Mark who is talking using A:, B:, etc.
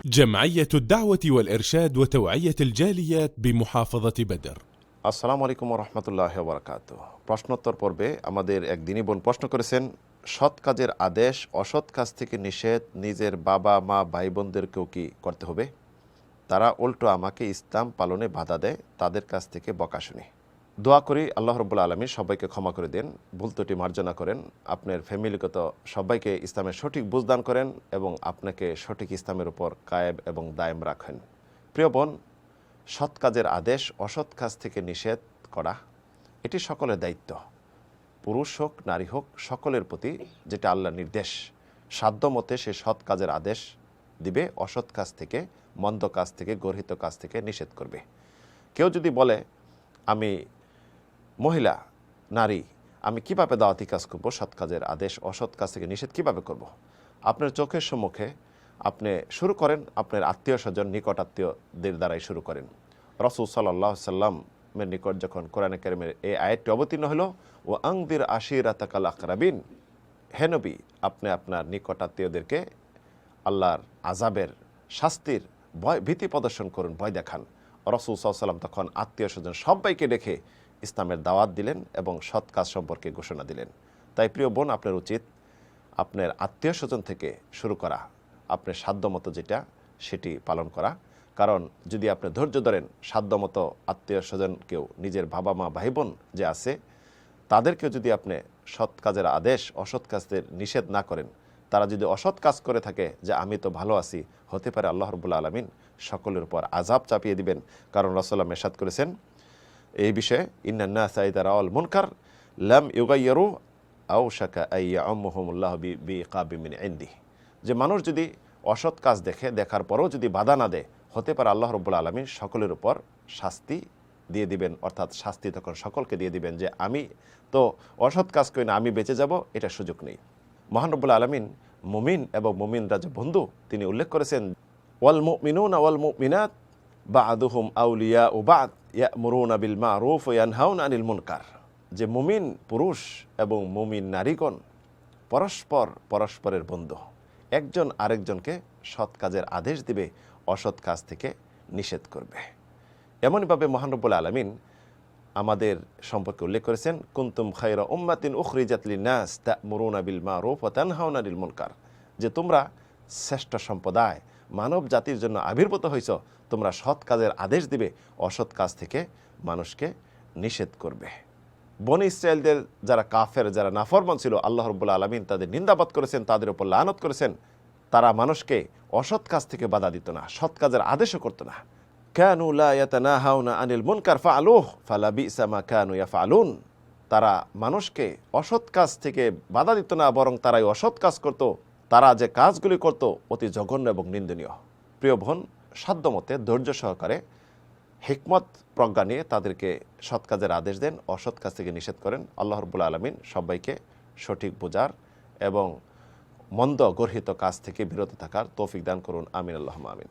A: جمعية الدعوة والإرشاد وتوعية الجاليات بمحافظة بدر।
B: আসসালামু আলাইকুম ওয়া রাহমাতুল্লাহি ওয়া বারাকাতুহু। প্রশ্নোত্তর পর্বে আমাদের এক দিনী বোন প্রশ্ন করেছেন, সৎ কাজের আদেশ অসৎ কাজ থেকে নিষেধ নিজের বাবা মা ভাই বোনদেরকেও কি করতে হবে? তারা উল্টো আমাকে ইসলাম পালনে বাধা দেয়, তাদের কাছ থেকে বকা শুনি। দোয়া করি আল্লাহ রাব্বুল আলামিন সবাইকে ক্ষমা করে দেন, ভুল ত্রুটি মার্জনা করেন, আপনার ফ্যামিলিগত সবাইকে ইসলামের সঠিক বুঝদান করেন এবং আপনাকে সঠিক ইসলামের উপর কায়েম এবং দায়েম রাখেন। প্রিয় বোন, সৎ কাজের আদেশ অসৎ কাজ থেকে নিষেধ করা এটি সকলের দায়িত্ব। পুরুষ হোক নারী হোক সকলের প্রতি যেটা আল্লাহর নির্দেশ, সাধ্যমতে সে সৎ কাজের আদেশ দিবে, অসৎ কাজ থেকে, মন্দ কাজ থেকে, গর্হিত কাজ থেকে নিষেধ করবে। কেউ যদি বলে আমি মহিলা নারী, আমি কিভাবে দাওয়াতি কাজ করব, সৎ কাজের আদেশ অসৎ কাজ থেকে নিষেধ কিভাবে করব? আপনার চোখের সম্মুখে আপনি শুরু করেন, আপনার আত্মীয় স্বজন নিকট আত্মীয়দের দ্বারাই শুরু করেন। রাসূল সাল্লাল্লাহু আলাইহি সাল্লামের নিকট যখন কোরআনে কারিমের এই আয়াতটি অবতীর্ণ হলো, ও আনদির আশিরাতাকাল আকরাবিন, হে নবী আপনি আপনার নিকট আত্মীয়দেরকে আল্লাহর আযাবের শাস্তির ভীতি প্রদর্শন করুন, ভয় দেখান। রাসূল সাল্লাল্লাহু আলাইহি সাল্লাম তখন আত্মীয় স্বজন সবাইকে ডেকে ইসলামের দাওয়াত দিলেন এবং সৎ কাজ সম্পর্কে ঘোষণা দিলেন। তাই প্রিয় বোন, আপনার উচিত আপনার আত্মীয় স্বজন থেকে শুরু করা, আপনার সাধ্যমতো যেটা সেটি পালন করা। কারণ যদি আপনি ধৈর্য ধরেন, সাধ্যমতো আত্মীয় স্বজনকেও, নিজের বাবা মা ভাই বোন যে আছে তাদেরকেও যদি আপনি সৎ কাজের আদেশ অসৎ কাজের নিষেধ না করেন, তারা যদি অসৎ কাজ করে থাকে যে আমি তো ভালো আছি, হতে পারে আল্লাহ রাব্বুল আলামিন সকলের উপর আযাব চাপিয়ে দিবেন। কারণ রাসূলুল্লাহ ইরশাদ করেছেন এই বিষয়ে, ইন্নান নাসা ইযা রাআল মুনকার লাম ইউগাইয়িরু আওশাকা আন ইয়াউম্মুহুমুল্লাহু বিইকাবিন মিন ইনদিহি, যে মানুষ যদি অসৎ কাজ দেখে, দেখার পরেও যদি বাধা না দেয়, হতে পারে আল্লাহ রাব্বুল আলামিন সকলের উপর শাস্তি দিয়ে দিবেন, অর্থাৎ শাস্তি তখন সকলকে দিয়ে দিবেন যে আমি তো অসৎ কাজ করি না, আমি বেঁচে যাব, এটা সুযোগ নেই। মহান রব্বুল আলামিন মুমিন এবং মুমিনরা যে বন্ধু, তিনি উল্লেখ করেছেন, ওয়াল মুমিনুনা ওয়াল মুমিনাত বা'দুহুম আউলিয়াউ বা'দ ইয়া'মুরুনা বিল মা'রুফ ওয়া ইয়ানহাউনা আনিল মুনকার, যে মুমিন পুরুষ এবং মুমিন নারীগণ পরস্পর পরস্পরের বন্ধু, একজন আরেকজনকে সৎ কাজের আদেশ দিবে, অসৎ কাজ থেকে নিষেধ করবে। এমনইভাবে মহান রব্বুল আলামিন আমাদের সম্পর্কে উল্লেখ করেছেন, কুনতুম খায়রা উম্মাতিন উখরিজাত লিন-নাস তা'মুরুনা বিল মা'রুফ ওয়া তানহাউনা আনিল মুনকার, যে তোমরা শ্রেষ্ঠ সম্প্রদায়, মানব জাতির জন্য আবির্ভূত হইছ, তোমরা সৎ কাজের আদেশ দিবে, অসৎ কাজ থেকে মানুষকে নিষেধ করবে। বনী ইসরায়েলদের যারা কাফের, যারা নাফরমান ছিল, আল্লাহ রাব্বুল আলামিন তাদের নিন্দাবাদ করেছেন, তাদের উপর লানত করেছেন। তারা মানুষকে অসৎ কাজ থেকে বাধা দিত না, সৎ কাজের আদেশও করত না। কানু লা ইয়াতানাহাউনা আনিল মুনকার ফাআলুহু ফালা বিসা মা কানু ইয়াফআলুন, তারা মানুষকে অসৎ কাজ থেকে বাধা দিত না, বরং তারাই অসৎ কাজ করত। তারা যে কাজগুলি করত অতি জঘন্য এবং নিন্দনীয়। প্রিয় বোন, সাধ্যমতে ধৈর্য সহকারে হিকমত প্রজ্ঞা নিয়ে তাদেরকে সৎ কাজের আদেশ দেন, অসৎ কাজ থেকে নিষেধ করেন। আল্লাহ রাব্বুল আলামিন সবাইকে সঠিক বোঝার এবং মন্দ গর্হিত কাজ থেকে বিরত থাকার তৌফিক দান করুন। আমিন, আল্লাহুম্মা আমিন।